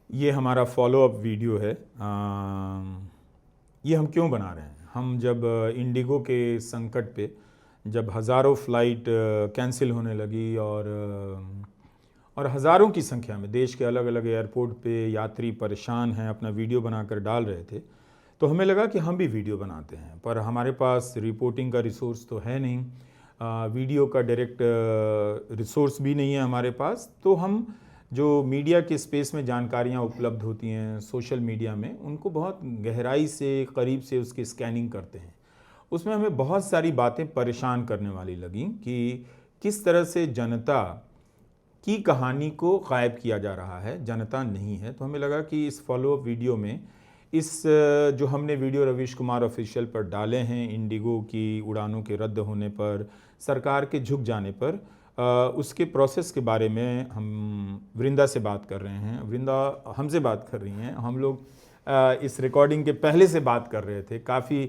ये हमारा follow up video है। ये हम क्यों बना रहे हैं? हम जब इंडिगो के संकट पे, जब हज़ारों फ़्लाइट कैंसिल होने लगी और हज़ारों की संख्या में देश के अलग अलग एयरपोर्ट पे यात्री परेशान हैं, अपना वीडियो बनाकर डाल रहे थे, तो हमें लगा कि हम भी वीडियो बनाते हैं, पर हमारे पास रिपोर्टिंग का रिसोर्स तो है नहीं, वीडियो का डायरेक्ट रिसोर्स भी नहीं है हमारे पास। तो हम जो मीडिया के स्पेस में जानकारियाँ उपलब्ध होती हैं सोशल मीडिया में, उनको बहुत गहराई से करीब से उसकी स्कैनिंग करते हैं। उसमें हमें बहुत सारी बातें परेशान करने वाली लगी कि किस तरह से जनता की कहानी को गायब किया जा रहा है, जनता नहीं है। तो हमें लगा कि इस फॉलोअप वीडियो में इस जो हमने वीडियो रवीश कुमार ऑफिशियल पर डाले हैं, इंडिगो की उड़ानों के रद्द होने पर, सरकार के झुक जाने पर, उसके प्रोसेस के बारे में हम वृंदा से बात कर रहे हैं। वृंदा हमसे बात कर रही हैं। हम लोग इस रिकॉर्डिंग के पहले से बात कर रहे थे, काफ़ी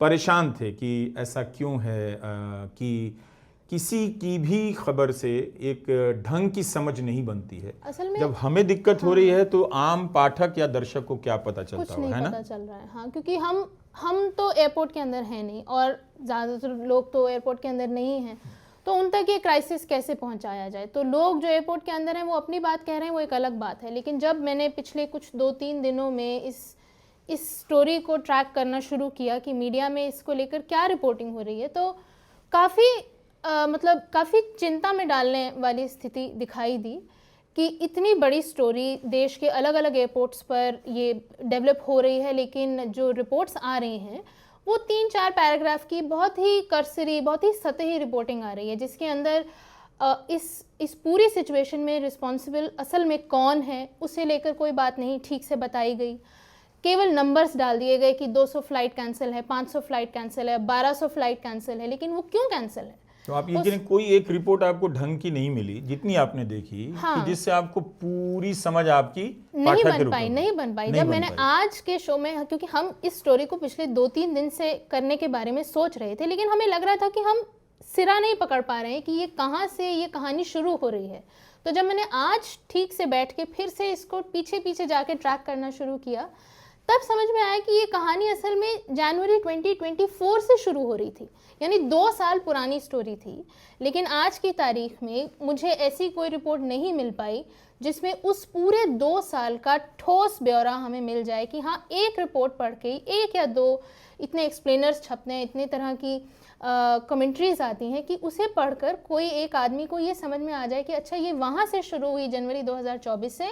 परेशान थे कि ऐसा क्यों है कि किसी की भी खबर से एक ढंग की समझ नहीं बनती है। असल में जब हमें दिक्कत हो रही है तो आम पाठक या दर्शक को क्या पता चलता कुछ नहीं है ना? पता चल रहा है। हाँ, क्योंकि हम तो एयरपोर्ट के अंदर हैं नहीं, और ज़्यादातर लोग तो एयरपोर्ट के अंदर नहीं हैं, तो उन तक ये क्राइसिस कैसे पहुंचाया जाए। तो लोग जो एयरपोर्ट के अंदर हैं वो अपनी बात कह रहे हैं, वो एक अलग बात है। लेकिन जब मैंने पिछले कुछ 2-3 दिनों में इस स्टोरी को ट्रैक करना शुरू किया कि मीडिया में इसको लेकर क्या रिपोर्टिंग हो रही है, तो काफ़ी चिंता में डालने वाली स्थिति दिखाई दी कि इतनी बड़ी स्टोरी देश के अलग अलग एयरपोर्ट्स पर ये डेवलप हो रही है, लेकिन जो रिपोर्ट्स आ रही हैं वो 3-4 पैराग्राफ की बहुत ही कर्सरी, बहुत ही सतही रिपोर्टिंग आ रही है, जिसके अंदर इस पूरी सिचुएशन में रिस्पॉन्सिबल असल में कौन है उसे लेकर कोई बात नहीं ठीक से बताई गई। केवल नंबर्स डाल दिए गए कि 200 फ्लाइट कैंसिल है, 500 फ्लाइट कैंसिल है, 1200 फ्लाइट कैंसिल है, लेकिन वो क्यों कैंसिल है? तो आप ये कोई एक रिपोर्ट आपको ढंग की नहीं मिली जितनी आपने देखी, हाँ, कि जिससे आपको पूरी समझ आपकी नहीं बन पाई। जब मैंने आज के शो में, क्योंकि हम इस स्टोरी को पिछले 2-3 दिन से करने के बारे में सोच रहे थे, लेकिन हमें लग रहा था कि हम सिरा नहीं पकड़ पा रहे हैं कि ये कहाँ से ये कहानी शुरू हो रही है। तो जब मैंने आज ठीक से बैठ के फिर से इसको पीछे पीछे जाके ट्रैक करना शुरू किया, तब समझ में आया कि ये कहानी असल में जनवरी 2024 से शुरू हो रही थी, यानी 2 साल पुरानी स्टोरी थी। लेकिन आज की तारीख में मुझे ऐसी कोई रिपोर्ट नहीं मिल पाई जिसमें उस पूरे 2 साल का ठोस ब्यौरा हमें मिल जाए कि हाँ, एक रिपोर्ट पढ़ के, एक या दो इतने एक्सप्लेनर्स छपते हैं, इतने तरह की कमेंट्रीज आती हैं कि उसे पढ़कर कोई एक आदमी को ये समझ में आ जाए कि अच्छा, ये वहाँ से शुरू हुई जनवरी 2024 से,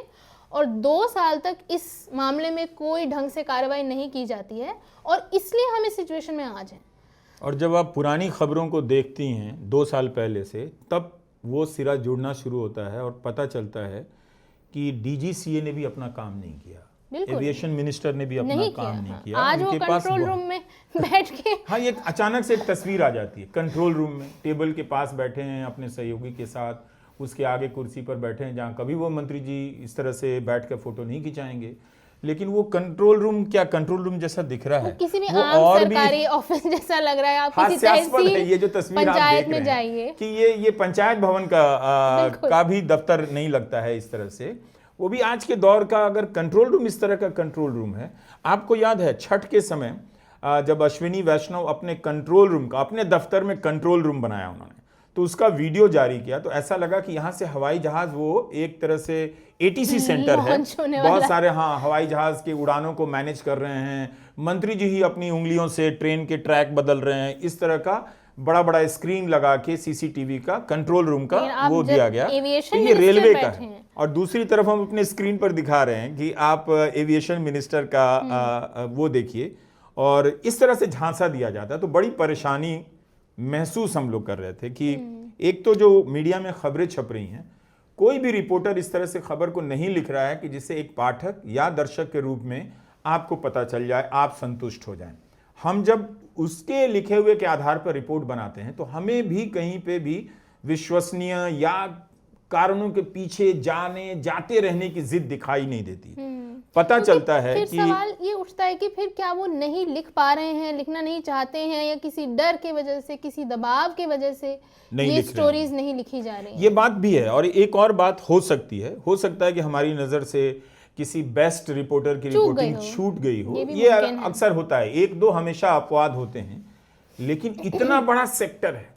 और 2 साल तक इस मामले में कोई ढंग से कार्रवाई नहीं की जाती है, और इसलिए हम इस सिचुएशन में आज हैं। और जब आप पुरानी खबरों को देखती हैं 2 साल पहले से, तब वो सिरा जुड़ना शुरू होता है और पता चलता है कि डीजीसीए ने भी अपना काम नहीं किया, एविएशन मिनिस्टर ने भी अपना काम नहीं किया। आज वो कंट्रोल रूम में बैठ के हाँ, ये अचानक से एक तस्वीर आ जाती है, कंट्रोल रूम में टेबल के पास बैठे हैं अपने सहयोगी के साथ, उसके आगे कुर्सी पर बैठे हैं, जहाँ कभी वो मंत्री जी इस तरह से बैठ कर फोटो नहीं खिंचाएंगे। लेकिन वो कंट्रोल रूम क्या कंट्रोल रूम जैसा दिख रहा है, किसी भी आम सरकारी ऑफिस जैसा लग रहा है। आप किसी तहसील है ये जो तस्वीर आप देख रहे हैं कि ये पंचायत भवन का भी दफ्तर नहीं लगता है इस तरह से। वो भी आज के दौर का अगर कंट्रोल रूम इस तरह का कंट्रोल रूम है। आपको याद है छठ के समय जब अश्विनी वैष्णव अपने कंट्रोल रूम का, अपने दफ्तर में कंट्रोल रूम बनाया उन्होंने, तो उसका वीडियो जारी किया, तो ऐसा लगा कि यहाँ से हवाई जहाज, वो एक तरह से एटीसी सेंटर है, बहुत सारे हवाई जहाज के उड़ानों को मैनेज कर रहे हैं, मंत्री जी ही अपनी उंगलियों से ट्रेन के ट्रैक बदल रहे हैं, इस तरह का बड़ा बड़ा स्क्रीन लगा के सीसीटीवी का कंट्रोल रूम का वो दिया गया। तो ये रेलवे का है, और दूसरी तरफ हम अपने स्क्रीन पर दिखा रहे हैं कि आप एविएशन मिनिस्टर का वो देखिए, और इस तरह से झांसा दिया जाता है। तो बड़ी परेशानी महसूस हम लोग कर रहे थे कि एक तो जो मीडिया में खबरें छप रही हैं, कोई भी रिपोर्टर इस तरह से खबर को नहीं लिख रहा है कि जिससे एक पाठक या दर्शक के रूप में आपको पता चल जाए, आप संतुष्ट हो जाएं। हम जब उसके लिखे हुए के आधार पर रिपोर्ट बनाते हैं तो हमें भी कहीं पे भी विश्वसनीय या कारणों के पीछे जाते रहने की जिद दिखाई नहीं देती। पता चलता है फिर कि सवाल ये उठता है कि फिर क्या वो नहीं लिख पा रहे हैं, लिखना नहीं चाहते हैं, या किसी डर के वजह से, किसी दबाव के वजह से ये स्टोरीज नहीं लिखी जा रही हैं। ये बात भी है। और एक और बात हो सकती है, हो सकता है कि हमारी नज़र से किसी बेस्ट रिपोर्टर की रिपोर्टिंग छूट गई हो, ये अक्सर होता है। एक दो हमेशा अपवाद होते हैं, लेकिन इतना बड़ा सेक्टर है,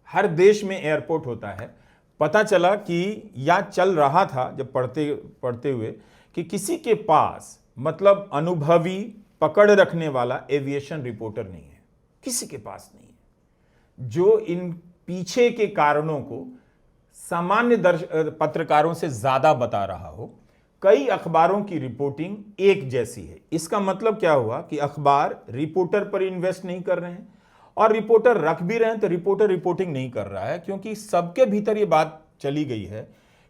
हर देश में एयरपोर्ट होता है। पता चला कि या चल रहा था जब पढ़ते हुए कि किसी के पास मतलब अनुभवी पकड़ रखने वाला एविएशन रिपोर्टर नहीं है, किसी के पास नहीं है, जो इन पीछे के कारणों को सामान्य पत्रकारों से ज्यादा बता रहा हो। कई अखबारों की रिपोर्टिंग एक जैसी है। इसका मतलब क्या हुआ कि अखबार रिपोर्टर पर इन्वेस्ट नहीं कर रहे हैं, और रिपोर्टर रख भी रहे हैं तो रिपोर्टर रिपोर्टिंग नहीं कर रहा है, क्योंकि सबके भीतर ये बात चली गई है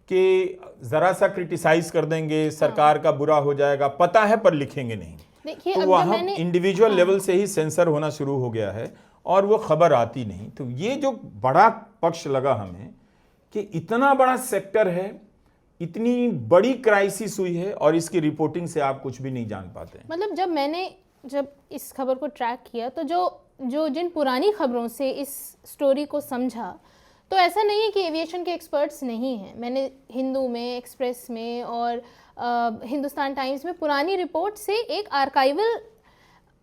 कि जरा सा क्रिटिसाइज कर देंगे, सरकार का बुरा हो जाएगा, पता है पर लिखेंगे नहीं। देखिए, तो वहां इंडिविजुअल लेवल से ही सेंसर होना शुरू हो गया है और वो खबर आती नहीं। तो ये जो बड़ा पक्ष लगा हमें कि इतना बड़ा सेक्टर है, इतनी बड़ी क्राइसिस हुई है, और इसकी रिपोर्टिंग से आप कुछ भी नहीं जान पाते। मतलब जब इस खबर को ट्रैक किया तो जिन पुरानी खबरों से इस स्टोरी को समझा, तो ऐसा नहीं है कि एविएशन के एक्सपर्ट्स नहीं हैं। मैंने हिंदू में, एक्सप्रेस में और हिंदुस्तान टाइम्स में पुरानी रिपोर्ट से एक आर्काइवल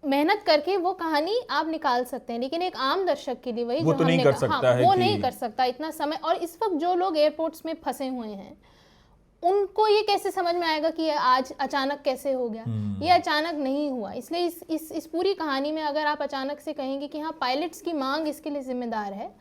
मेहनत करके वो कहानी आप निकाल सकते हैं, लेकिन एक आम दर्शक के लिए वही वो जो तो नहीं कर सकता है, वो नहीं कर सकता इतना समय। और इस वक्त जो लोग एयरपोर्ट्स में फंसे हुए हैं, उनको ये कैसे समझ में आएगा कि ये आज अचानक कैसे हो गया? ये अचानक नहीं हुआ। इसलिए इस पूरी कहानी में अगर आप अचानक से कहेंगे कि हाँ पायलट्स की मांग इसके लिए जिम्मेदार है,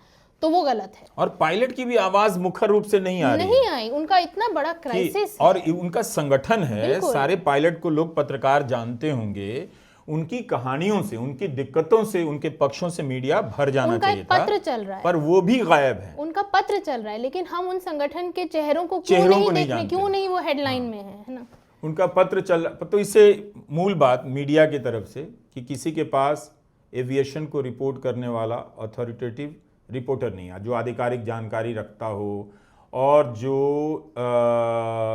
तो वो गलत है। और पायलट की भी आवाज मुख्य रूप से नहीं आई। उनका इतना बड़ा क्राइसिस और उनका संगठन है, सारे पायलट को लोग पत्रकार जानते होंगे, उनकी कहानियों से, उनकी दिक्कतों से, उनके पक्षों से मीडिया भर जाना चाहिए था। पत्र चल रहा है, पर वो भी गायब है। उनका पत्र चल रहा है, लेकिन हम उन संगठन के चेहरों को क्यों नहीं देख रहे, क्यों नहीं वो हेडलाइन में है ना? उनका पत्र चल, तो इससे मूल बात मीडिया की तरफ से कि किसी के पास एविएशन को रिपोर्ट करने वाला अथॉरिटेटिव रिपोर्टर नहीं है, जो आधिकारिक जानकारी रखता हो और जो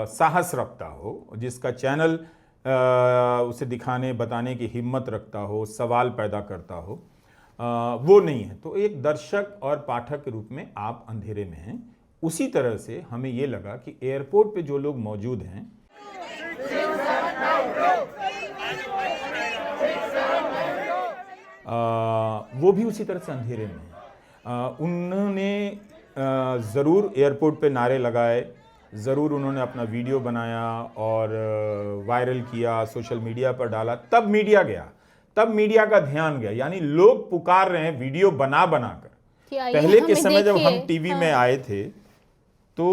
साहस रखता हो, जिसका चैनल उसे दिखाने बताने की हिम्मत रखता हो, सवाल पैदा करता हो, वो नहीं है। तो एक दर्शक और पाठक के रूप में आप अंधेरे में हैं। उसी तरह से हमें ये लगा कि एयरपोर्ट पे जो लोग मौजूद हैं, वो भी उसी तरह से अंधेरे में हैं। उन्होंने ज़रूर एयरपोर्ट पे नारे लगाए, ज़रूर उन्होंने अपना वीडियो बनाया और वायरल किया, सोशल मीडिया पर डाला, तब मीडिया गया, तब मीडिया का ध्यान गया। यानी लोग पुकार रहे हैं वीडियो बना कर। पहले के समय जब हम टीवी में आए थे तो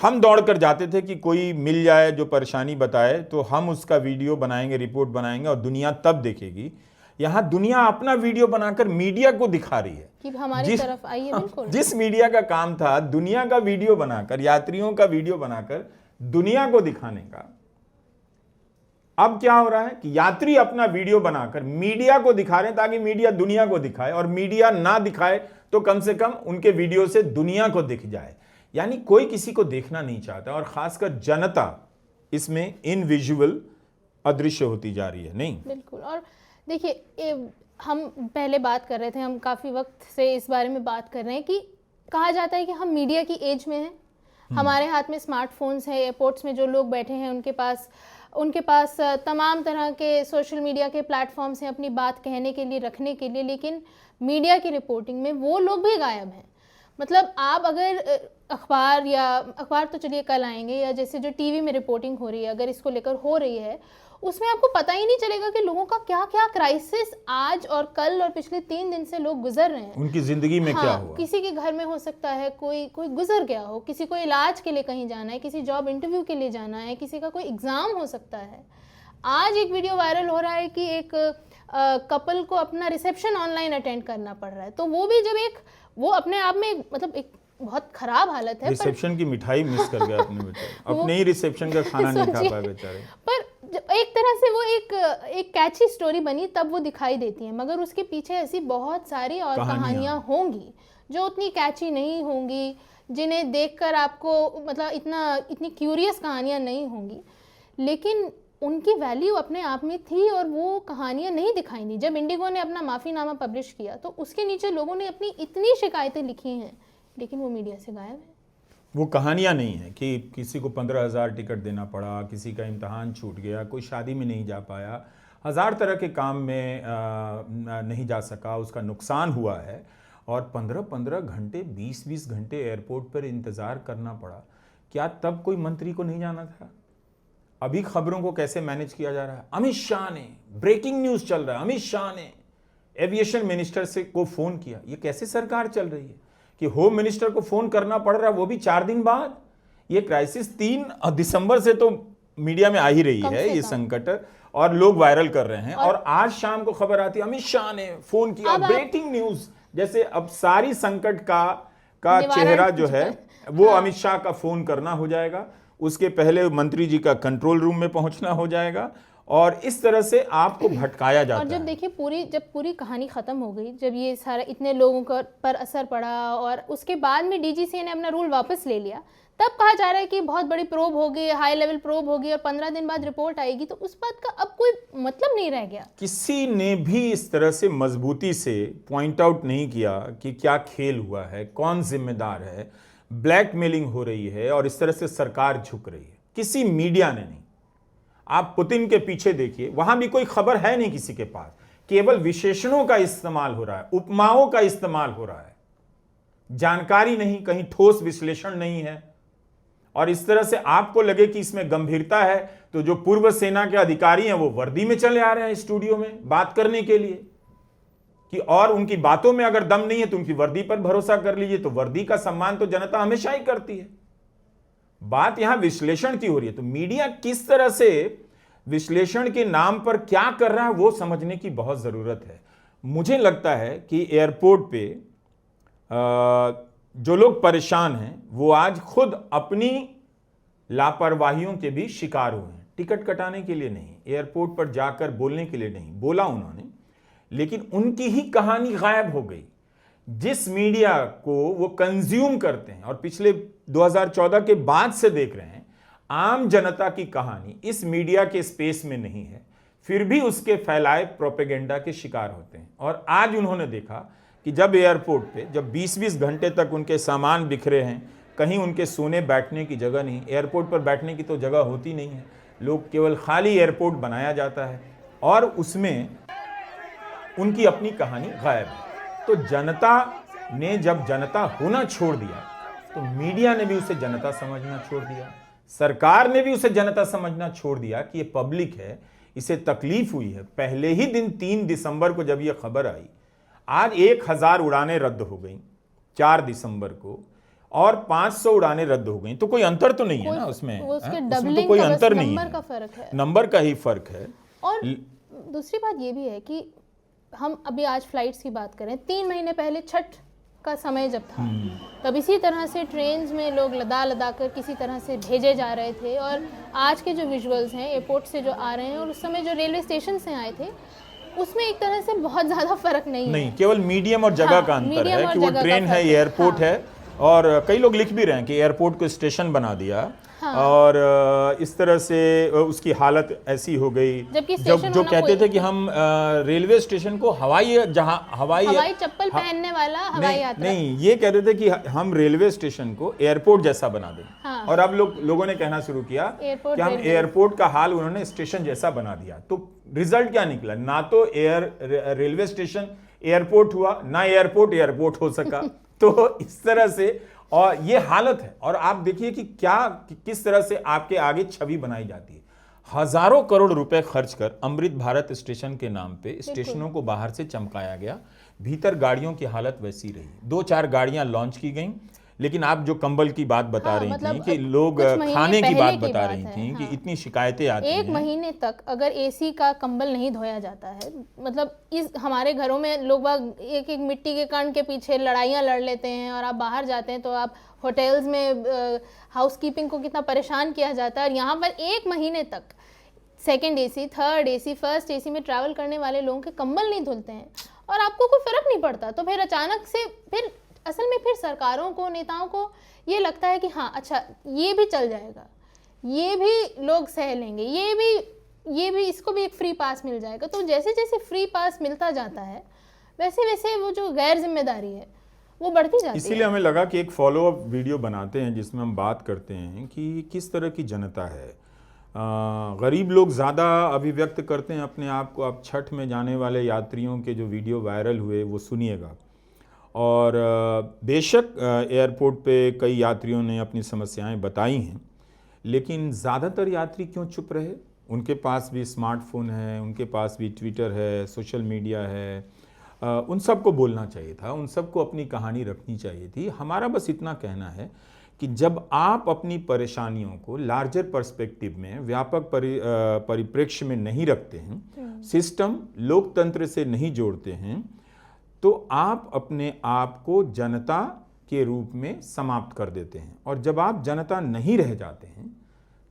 हम दौड़ कर जाते थे कि कोई मिल जाए जो परेशानी बताए, तो हम उसका वीडियो बनाएंगे, रिपोर्ट बनाएंगे और दुनिया तब देखेगी। यहाँ दुनिया अपना वीडियो बनाकर मीडिया को दिखा रही है कि हमारी तरफ आइए। बिल्कुल, जिस मीडिया का काम था दुनिया का वीडियो बनाकर, यात्रियों का वीडियो बनाकर दुनिया को दिखाने का, अब क्या हो रहा है कि यात्री अपना वीडियो बनाकर मीडिया को दिखा रहे हैं ताकि मीडिया दुनिया को दिखाए, और मीडिया ना दिखाए तो कम से कम उनके वीडियो से दुनिया को दिख जाए। यानी कोई किसी को देखना नहीं चाहता, और खासकर जनता इसमें इनविजुअल अदृश्य होती जा रही है। नहीं, बिल्कुल। और देखिए, हम पहले बात कर रहे थे, हम काफ़ी वक्त से इस बारे में बात कर रहे हैं कि कहा जाता है कि हम मीडिया की एज में हैं, हमारे हाथ में स्मार्टफोन्स हैं, एयरपोर्ट्स में जो लोग बैठे हैं उनके पास तमाम तरह के सोशल मीडिया के प्लेटफॉर्म्स हैं अपनी बात कहने के लिए, रखने के लिए, लेकिन मीडिया की रिपोर्टिंग में वो लोग भी गायब हैं। मतलब आप अगर अखबार तो चलिए कल आएंगे, या जैसे जो टीवी में रिपोर्टिंग हो रही है, अगर इसको लेकर हो रही है, उसमें आपको पता ही नहीं चलेगा कि लोगों का क्या क्या क्राइसिस आज और कल और पिछले 3 दिन से लोग गुजर रहे हैं, उनकी जिंदगी में क्या हुआ। किसी के घर में हो सकता है कोई गुजर गया हो, किसी को इलाज के लिए कहीं जाना है, किसी जॉब इंटरव्यू के लिए जाना है, किसी का कोई एग्जाम हो सकता है। आज एक वीडियो वायरल हो रहा है कि एक कपल को अपना रिसेप्शन ऑनलाइन अटेंड करना पड़ रहा है, तो वो भी जब वो अपने आप में मतलब एक बहुत खराब हालत है। रिसेप्शन की मिठाई मिस कर गया अपने बेचारे, अपने ही रिसेप्शन का खाना नहीं खा पाए बेचारे। पर एक तरह से वो एक कैची स्टोरी बनी, तब वो दिखाई देती है, मगर उसके पीछे ऐसी बहुत सारी और कहानियां होंगी जो उतनी कैची नहीं होंगी, जिन्हें देखकर आपको मतलब इतनी क्यूरियस कहानियां नहीं होंगी, लेकिन उनकी वैल्यू अपने आप में थी और वो कहानियां नहीं दिखाई दी। जब इंडिगो ने अपना माफ़ीनामा पब्लिश किया तो उसके नीचे लोगों ने अपनी इतनी शिकायतें लिखी हैं, लेकिन वो मीडिया से गायब है। वो कहानियां नहीं है कि किसी को 15,000 टिकट देना पड़ा, किसी का इम्तहान छूट गया, कोई शादी में नहीं जा पाया, हज़ार तरह के काम में नहीं जा सका, उसका नुकसान हुआ है। और 15-15 घंटे 20-20 घंटे एयरपोर्ट पर इंतज़ार करना पड़ा। क्या तब कोई मंत्री को नहीं जाना था? अभी खबरों को कैसे मैनेज किया जा रहा है? अमित शाह ने, ब्रेकिंग न्यूज़ चल रहा है, अमित शाह ने एविएशन मिनिस्टर से को फ़ोन किया। ये कैसे सरकार चल रही है कि होम मिनिस्टर को फ़ोन करना पड़ रहा है, वो भी 4 दिन बाद? ये क्राइसिस 3 दिसंबर से तो मीडिया में आ ही रही है, ये संकट, और लोग वायरल कर रहे हैं। और आज शाम को खबर आती है अमित शाह ने फ़ोन किया, ब्रेकिंग न्यूज़। जैसे अब सारी संकट का चेहरा जो है वो अमित शाह का फ़ोन करना हो जाएगा, उसके पहले मंत्री जी का कंट्रोल रूम में पहुंचना हो जाएगा, और इस तरह से आपको भटकाया जाता है। और जब देखिए जब पूरी कहानी ख़त्म हो गई, जब ये सारा इतने लोगों पर असर पड़ा और उसके बाद में डीजीसीए ने अपना रूल वापस ले लिया, तब कहा जा रहा है कि बहुत बड़ी प्रोब होगी, हाई लेवल प्रोब होगी और 15 दिन बाद रिपोर्ट आएगी। तो उस बात का अब कोई मतलब नहीं रह गया। किसी ने भी इस तरह से मजबूती से पॉइंट आउट नहीं किया कि क्या खेल हुआ है, कौन जिम्मेदार है, ब्लैकमेलिंग हो रही है और इस तरह से सरकार झुक रही है। किसी मीडिया ने नहीं। आप पुतिन के पीछे देखिए, वहां भी कोई खबर है नहीं किसी के पास, केवल विशेषणों का इस्तेमाल हो रहा है, उपमाओं का इस्तेमाल हो रहा है, जानकारी नहीं, कहीं ठोस विश्लेषण नहीं है। और इस तरह से आपको लगे कि इसमें गंभीरता है, तो जो पूर्व सेना के अधिकारी हैं वो वर्दी में चले आ रहे हैं स्टूडियो में बात करने के लिए, कि और उनकी बातों में अगर दम नहीं है तो उनकी वर्दी पर भरोसा कर लीजिए। तो वर्दी का सम्मान तो जनता हमेशा ही करती है। बात यहां विश्लेषण की हो रही है, तो मीडिया किस तरह से विश्लेषण के नाम पर क्या कर रहा है वो समझने की बहुत जरूरत है। मुझे लगता है कि एयरपोर्ट पे जो लोग परेशान हैं वो आज खुद अपनी लापरवाहियों के भी शिकार हुए हैं। टिकट कटाने के लिए नहीं, एयरपोर्ट पर जाकर बोलने के लिए नहीं, बोला उन्होंने, लेकिन उनकी ही कहानी गायब हो गई। जिस मीडिया को वो कंज्यूम करते हैं और पिछले 2014 के बाद से देख रहे हैं, आम जनता की कहानी इस मीडिया के स्पेस में नहीं है, फिर भी उसके फैलाए प्रोपेगेंडा के शिकार होते हैं। और आज उन्होंने देखा कि जब एयरपोर्ट पे जब 20-20 घंटे तक उनके सामान बिखरे हैं, कहीं उनके सोने बैठने की जगह नहीं, एयरपोर्ट पर बैठने की तो जगह होती नहीं है, लोग केवल खाली एयरपोर्ट बनाया जाता है और उसमें उनकी अपनी कहानी गायब है। तो जनता ने जब जनता होना छोड़ दिया तो मीडिया ने भी उसे जनता समझना छोड़ दिया, सरकार ने भी उसे जनता समझना छोड़ दिया कि ये पब्लिक है, इसे तकलीफ हुई है। पहले ही दिन 3 दिसंबर को जब ये खबर आई, आज 1000 उड़ानें रद्द हो गई 4 दिसंबर को और 500 उड़ानें रद्द हो गई, तो कोई अंतर तो नहीं है ना उसमें, उसमें तो कोई अंतर नहीं है, नंबर का ही फर्क है। और दूसरी बात ये भी है कि हम अभी आज फ्लाइट्स की बात करें, 3 महीने पहले छठ का समय जब था, तब इसी तरह से ट्रेन्स में लोग लदा कर किसी तरह से भेजे जा रहे थे। और आज के जो विजुअल्स हैं एयरपोर्ट से जो आ रहे हैं और उस समय जो रेलवे स्टेशन से आए थे, उसमें एक तरह से बहुत ज़्यादा फर्क नहीं है। केवल मीडियम और जगह का अंतर है कि वो ट्रेन है, एयरपोर्ट है। और कई लोग लिख भी रहे हैं कि एयरपोर्ट को स्टेशन बना दिया, और इस तरह से उसकी हालत ऐसी हो गई, जो कहते थे कि हम रेलवे स्टेशन को हवाई चप्पल पहनने वाला हवाई यात्रा, नहीं, ये कहते थे कि हम रेलवे स्टेशन को एयरपोर्ट जैसा बना दें। और अब लोगों ने कहना शुरू किया कि हम एयरपोर्ट का हाल उन्होंने स्टेशन जैसा बना दिया। तो रिजल्ट क्या निकला? ना तो रेलवे स्टेशन एयरपोर्ट हुआ, ना एयरपोर्ट हो सका। तो इस तरह से और ये हालत है। और आप देखिए कि किस तरह से आपके आगे छवि बनाई जाती है। हजारों करोड़ रुपए खर्च कर अमृत भारत स्टेशन के नाम पे स्टेशनों को बाहर से चमकाया गया, भीतर गाड़ियों की हालत वैसी रही। 2-4 गाड़ियां लॉन्च की गईं, लेकिन आप जो कंबल की बात बता रही थी कि लोग खाने की बात बता रही थी कि इतनी शिकायतें आती हैं। 1 महीने तक अगर एसी का कंबल नहीं धोया जाता है, मतलब हमारे घरों में लोग एक मिट्टी के कण के पीछे लड़ाइयाँ लड़ लेते हैं, और आप बाहर जाते हैं तो आप होटल्स में हाउसकीपिंग को कितना परेशान किया जाता है। और यहाँ पर 1 महीने तक second AC, third AC, first AC में ट्रैवल करने वाले लोगों के कंबल नहीं धुलते हैं और आपको कोई फर्क नहीं पड़ता। तो फिर अचानक से असल में सरकारों को, नेताओं को ये लगता है कि हाँ अच्छा ये भी चल जाएगा, ये भी लोग सह लेंगे, ये भी इसको भी एक फ्री पास मिल जाएगा। तो जैसे जैसे फ्री पास मिलता जाता है वैसे वैसे वो जो गैर जिम्मेदारी है वो बढ़ती जाती है। इसीलिए हमें लगा कि एक फॉलो अप वीडियो बनाते हैं जिसमें हम बात करते हैं कि किस तरह की जनता है। गरीब लोग ज़्यादा अभिव्यक्त करते हैं अपने आप को। आप छठ में जाने वाले यात्रियों के जो वीडियो वायरल हुए वो सुनिएगा। और बेशक एयरपोर्ट पे कई यात्रियों ने अपनी समस्याएं बताई हैं, लेकिन ज़्यादातर यात्री क्यों चुप रहे? उनके पास भी स्मार्टफोन है, उनके पास भी ट्विटर है, सोशल मीडिया है। उन सबको बोलना चाहिए था, उन सबको अपनी कहानी रखनी चाहिए थी। हमारा बस इतना कहना है कि जब आप अपनी परेशानियों को लार्जर पर्सपेक्टिव में, व्यापक परिप्रेक्ष्य में नहीं रखते हैं, सिस्टम लोकतंत्र से नहीं जोड़ते हैं, तो आप अपने आप को जनता के रूप में समाप्त कर देते हैं। और जब आप जनता नहीं रह जाते हैं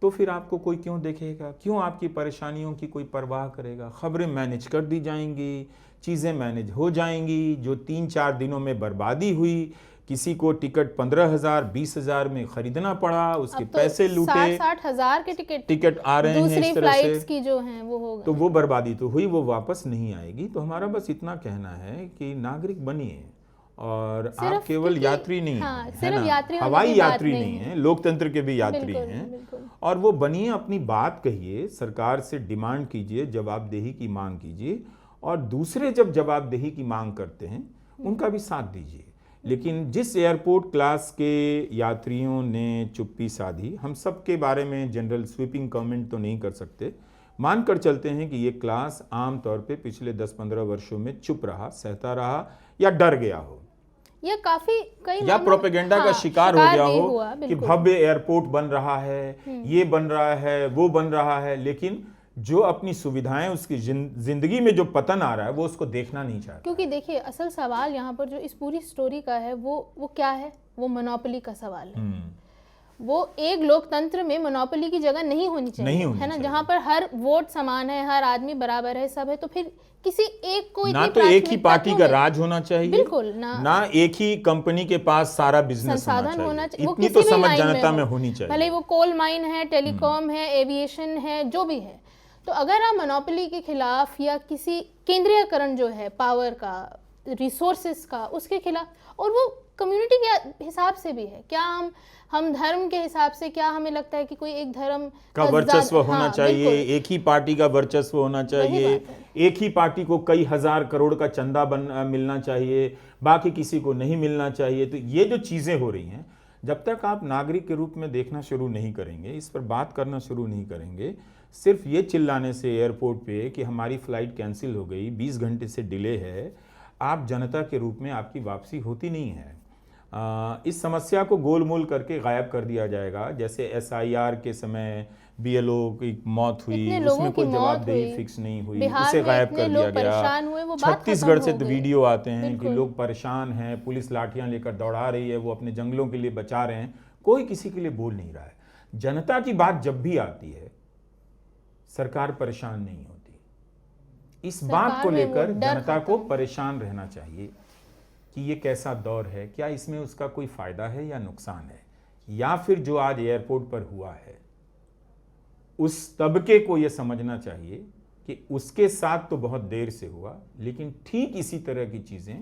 तो फिर आपको कोई क्यों देखेगा, क्यों आपकी परेशानियों की कोई परवाह करेगा? खबरें मैनेज कर दी जाएंगी, चीज़ें मैनेज हो जाएंगी। जो 3-4 दिनों में बर्बादी हुई, किसी को टिकट 15,000 20,000 में खरीदना पड़ा, उसके तो पैसे लूटे, 60-60 हजार के टिकट आ रहे हैं इस तरह से, की जो हैं वो हो गए। तो वो बर्बादी तो हुई, वो वापस नहीं आएगी। तो हमारा बस इतना कहना है कि नागरिक बनिए, और आप केवल यात्री नहीं हैं, है ना, हवाई यात्री नहीं हैं, लोकतंत्र के भी यात्री हैं। और वो बनिए, अपनी बात कहिए, सरकार से डिमांड कीजिए, जवाबदेही की मांग कीजिए, और दूसरे जब जवाबदेही की मांग करते हैं उनका भी साथ दीजिए। लेकिन जिस एयरपोर्ट क्लास के यात्रियों ने चुप्पी साधी, हम सब के बारे में जनरल स्वीपिंग कमेंट तो नहीं कर सकते, मानकर चलते हैं कि ये क्लास आमतौर पे पिछले 10-15 वर्षों में चुप रहा, सहता रहा, या डर गया हो, या काफी या प्रोपेगेंडा का शिकार हो गया हो कि भव्य एयरपोर्ट बन रहा है, ये बन रहा है, वो बन रहा है, लेकिन जो अपनी सुविधाएं, उसकी जिंदगी में जो पतन आ रहा है वो उसको देखना नहीं चाहता। क्योंकि देखिए, असल सवाल यहाँ पर जो इस पूरी स्टोरी का है वो क्या है? वो मोनोपोली का सवाल है। वो एक लोकतंत्र में मोनोपोली की जगह नहीं होनी चाहिए, है ना, जहाँ पर हर वोट समान है, हर आदमी बराबर है, सब है। तो फिर किसी एक को ना तो एक ही पार्टी का राज होना चाहिए, बिल्कुल ना एक ही कंपनी के पास सारा बिजनेस होना चाहिए। इतनी तो समझ जनता में होनी चाहिए। भले वो कोल माइन है, टेलीकॉम है, एविएशन है, जो भी है। तो अगर आप मोनोपोली के खिलाफ या किसी केंद्रीयकरण जो है पावर का, रिसोर्सेस का, उसके खिलाफ, और वो कम्युनिटी के हिसाब से भी है, क्या हम धर्म के हिसाब से, क्या हमें लगता है कि कोई एक धर्म का वर्चस्व होना चाहिए, एक ही पार्टी का वर्चस्व होना चाहिए, एक ही पार्टी को कई हजार करोड़ का चंदा मिलना चाहिए, बाकी किसी को नहीं मिलना चाहिए? तो ये जो चीजें हो रही हैं, जब तक आप नागरिक के रूप में देखना शुरू नहीं करेंगे, इस पर बात करना शुरू नहीं करेंगे, सिर्फ ये चिल्लाने से एयरपोर्ट पे कि हमारी फ्लाइट कैंसिल हो गई, 20 घंटे से डिले है, आप जनता के रूप में आपकी वापसी होती नहीं है। इस समस्या को गोलमोल करके गायब कर दिया जाएगा। जैसे SIR के समय BLO की मौत हुई, उसमें कोई जवाबदेही फिक्स नहीं हुई, उसे गायब कर दिया गया। छत्तीसगढ़ से तो वीडियो आते हैं कि लोग परेशान हैं, पुलिस लाठियां लेकर दौड़ा रही है, वो अपने जंगलों के लिए बचा रहे हैं, कोई किसी के लिए बोल नहीं रहा है। जनता की बात जब भी आती है, सरकार परेशान नहीं होती। इस बात को लेकर जनता को परेशान रहना चाहिए कि ये कैसा दौर है, क्या इसमें उसका कोई फायदा है या नुकसान है, या फिर जो आज एयरपोर्ट पर हुआ है, उस तबके को यह समझना चाहिए कि उसके साथ तो बहुत देर से हुआ, लेकिन ठीक इसी तरह की चीजें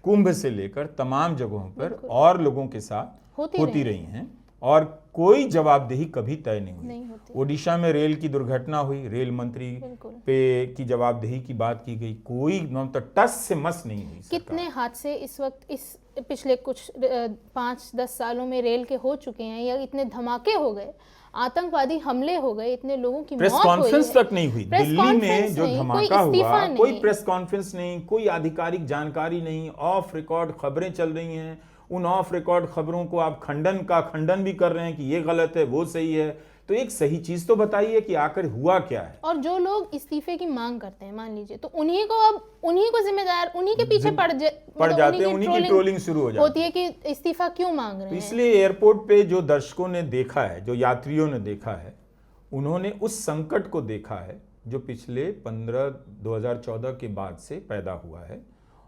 कुंभ से लेकर तमाम जगहों पर और लोगों के साथ होती रही हैं, और कोई जवाबदेही कभी तय नहीं हुई। ओडिशा में रेल की दुर्घटना हुई, रेल मंत्री पे की जवाबदेही की बात की गई, कोई तो टस से मस नहीं हुई। कितने हादसे इस वक्त, इस पिछले कुछ 5-10 सालों में रेल के हो चुके हैं, या इतने धमाके हो गए, आतंकवादी हमले हो गए, इतने लोगों की मौत हुई है। प्रेस कॉन्फ्रेंस तक नहीं हुई दिल्ली में जो धमाका हुआ, कोई प्रेस कॉन्फ्रेंस नहीं, कोई आधिकारिक जानकारी नहीं, ऑफ रिकॉर्ड खबरें चल रही हैं। उन ऑफ रिकॉर्ड खबरों को आप खंडन भी कर रहे हैं कि ये गलत है, वो सही है। तो एक सही चीज तो बताइए कि आखिर हुआ क्या है। और जो लोग इस्तीफे की मांग करते हैं, मान लीजिए, तो उन्हीं को जिम्मेदार, उन्हीं के पीछे पड़ जाते हैं, उन्हीं की ट्रोलिंग शुरू हो जाती है कि इस्तीफा क्यों मांग रहे हैं। तो इसलिए एयरपोर्ट पे जो दर्शकों ने देखा है, जो यात्रियों ने देखा है, उन्होंने उस संकट को देखा है जो पिछले 2014 के बाद से पैदा हुआ है,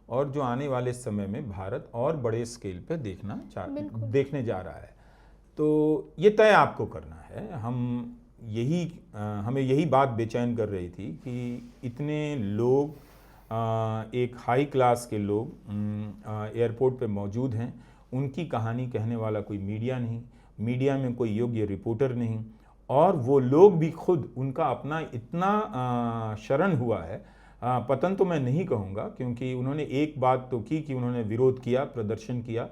और जो आने वाले समय में भारत और बड़े स्केल पे देखने जा रहा है। तो ये तय आपको करना है। हमें यही बात बेचैन कर रही थी कि इतने लोग एक हाई क्लास के लोग एयरपोर्ट पे मौजूद हैं, उनकी कहानी कहने वाला कोई मीडिया नहीं, मीडिया में कोई योग्य रिपोर्टर नहीं, और वो लोग भी खुद उनका अपना इतना शरण हुआ है, पतन तो मैं नहीं कहूँगा, क्योंकि उन्होंने एक बात तो की कि उन्होंने विरोध किया, प्रदर्शन किया,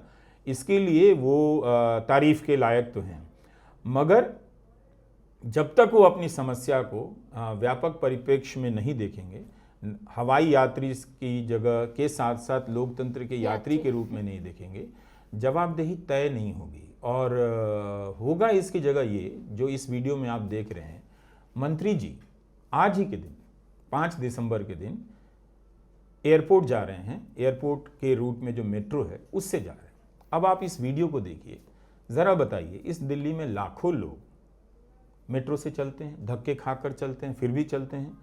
इसके लिए वो तारीफ़ के लायक तो हैं, मगर जब तक वो अपनी समस्या को व्यापक परिप्रेक्ष्य में नहीं देखेंगे, हवाई यात्री की जगह के साथ साथ लोकतंत्र के यात्री के रूप में नहीं देखेंगे, जवाबदेही तय नहीं होगी। और होगा इसकी जगह ये जो इस वीडियो में आप देख रहे हैं, मंत्री जी आज ही के दिन 5 दिसंबर के दिन एयरपोर्ट जा रहे हैं, एयरपोर्ट के रूट में जो मेट्रो है उससे जा रहे हैं। अब आप इस वीडियो को देखिए, ज़रा बताइए, इस दिल्ली में लाखों लोग मेट्रो से चलते हैं, धक्के खाकर चलते हैं, फिर भी चलते हैं,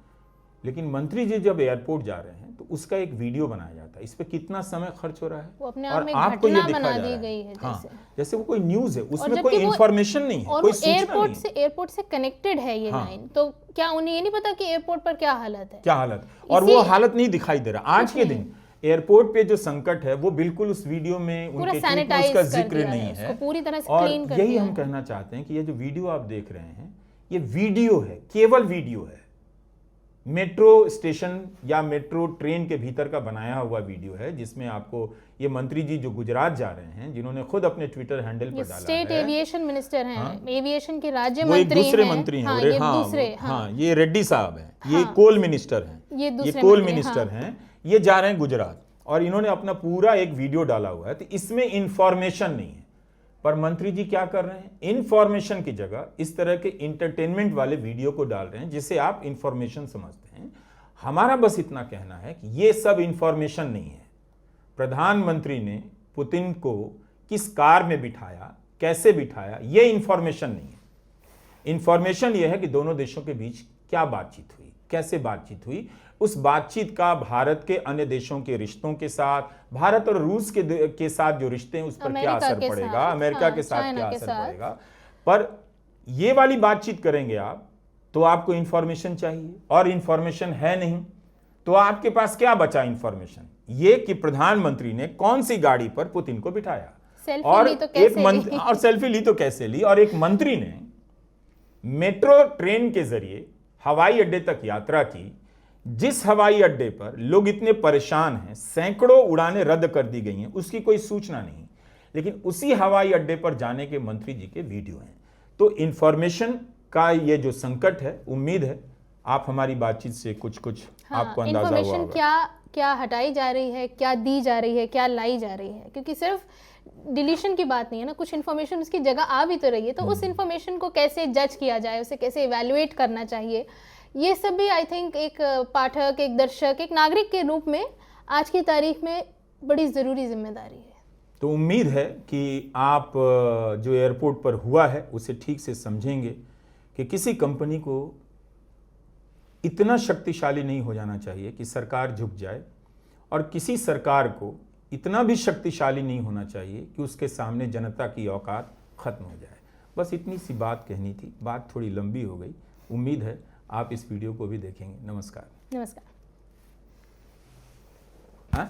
लेकिन मंत्री जी जब एयरपोर्ट जा रहे हैं तो उसका एक वीडियो बनाया जाता है। इस पे कितना समय खर्च हो रहा है, वो अपने आप और में आपको ये घटना दिखाया बना जा दी रहा गई है, है हाँ, जैसे। जैसे वो कोई न्यूज़ है, उसमें जबकि कोई वो इंफॉर्मेशन नहीं है, और कोई वो सूचना नहीं है। एयरपोर्ट से कनेक्टेड है ये लाइन, तो क्या उन्हें ये नहीं पता कि एयरपोर्ट पर क्या हालत है, क्या हालत, और वो हालत नहीं दिखाई दे रहा। आज के दिन एयरपोर्ट पे जो संकट है वो बिल्कुल उस वीडियो में उनके ट्वीट में उसका जिक्र नहीं है, पूरी तरह से और क्लीन कर यही दिया हम कहना चाहते हैं कि ये जो वीडियो आप देख रहे हैं, ये वीडियो है, केवल वीडियो है, मेट्रो स्टेशन या मेट्रो ट्रेन के भीतर का बनाया हुआ वीडियो है, जिसमें आपको ये मंत्री जी जो गुजरात जा रहे हैं, जिन्होंने खुद अपने ट्विटर हैंडल पर डाला स्टेट है, एविएशन मिनिस्टर हैं, एविएशन के राज्य वो एक मंत्री दूसरे हैं, मंत्री हैं, हाँ, और ये हाँ, दूसरे, हाँ, ये रेड्डी साहब हैं, ये कोल मिनिस्टर हैं, ये कोल मिनिस्टर हैं, ये जा रहे हैं गुजरात, और इन्होंने अपना पूरा एक वीडियो डाला हुआ है। तो इसमें इंफॉर्मेशन नहीं है, पर मंत्री जी क्या कर रहे हैं, इंफॉर्मेशन की जगह इस तरह के इंटरटेनमेंट वाले वीडियो को डाल रहे हैं, जिसे आप इंफॉर्मेशन समझते हैं। हमारा बस इतना कहना है कि ये सब इंफॉर्मेशन नहीं है। प्रधानमंत्री ने पुतिन को किस कार में बिठाया, कैसे बिठाया, ये इंफॉर्मेशन नहीं है। इंफॉर्मेशन ये है कि दोनों देशों के बीच क्या बातचीत हुई, कैसे बातचीत हुई, उस बातचीत का भारत के अन्य देशों के रिश्तों के साथ, भारत और रूस के साथ जो रिश्ते हैं उस पर क्या असर पड़ेगा, अमेरिका के साथ क्या असर पड़ेगा। पर ये वाली बातचीत करेंगे आप तो आपको इंफॉर्मेशन चाहिए, और इंफॉर्मेशन है नहीं, तो आपके पास क्या बचा इंफॉर्मेशन, ये कि प्रधानमंत्री ने कौन सी गाड़ी पर पुतिन को बिठाया, और और सेल्फी ली तो कैसे ली, और एक मंत्री ने मेट्रो ट्रेन के जरिए हवाई अड्डे तक यात्रा की, जिस हवाई अड्डे पर लोग इतने परेशान हैं, सैकड़ों उड़ानें रद्द कर दी गई हैं, उसकी कोई सूचना नहीं, लेकिन उसी हवाई अड्डे पर जाने के मंत्री जी के वीडियो हैं। तो इंफॉर्मेशन का ये जो संकट है, उम्मीद है आप हमारी बातचीत से कुछ आपको अंदाजा हुआ होगा। क्या हटाई जा रही है, क्या दी जा रही है, क्या लाई जा रही है, क्योंकि सिर्फ डिलीशन की बात नहीं है ना, कुछ इन्फॉर्मेशन उसकी जगह आ भी तो रही है, तो उस इन्फॉर्मेशन को कैसे जज किया जाए, उसे कैसे इवैल्यूएट करना चाहिए, ये सब भी आई थिंक एक पाठक, एक दर्शक, एक नागरिक के रूप में आज की तारीख में बड़ी ज़रूरी जिम्मेदारी है। तो उम्मीद है कि आप जो एयरपोर्ट पर हुआ है उसे ठीक से समझेंगे कि किसी कंपनी को इतना शक्तिशाली नहीं हो जाना चाहिए कि सरकार झुक जाए, और किसी सरकार को इतना भी शक्तिशाली नहीं होना चाहिए कि उसके सामने जनता की औकात खत्म हो जाए। बस इतनी सी बात कहनी थी, बात थोड़ी लंबी हो गई। उम्मीद है आप इस वीडियो को भी देखेंगे। नमस्कार। नमस्कार। हाँ?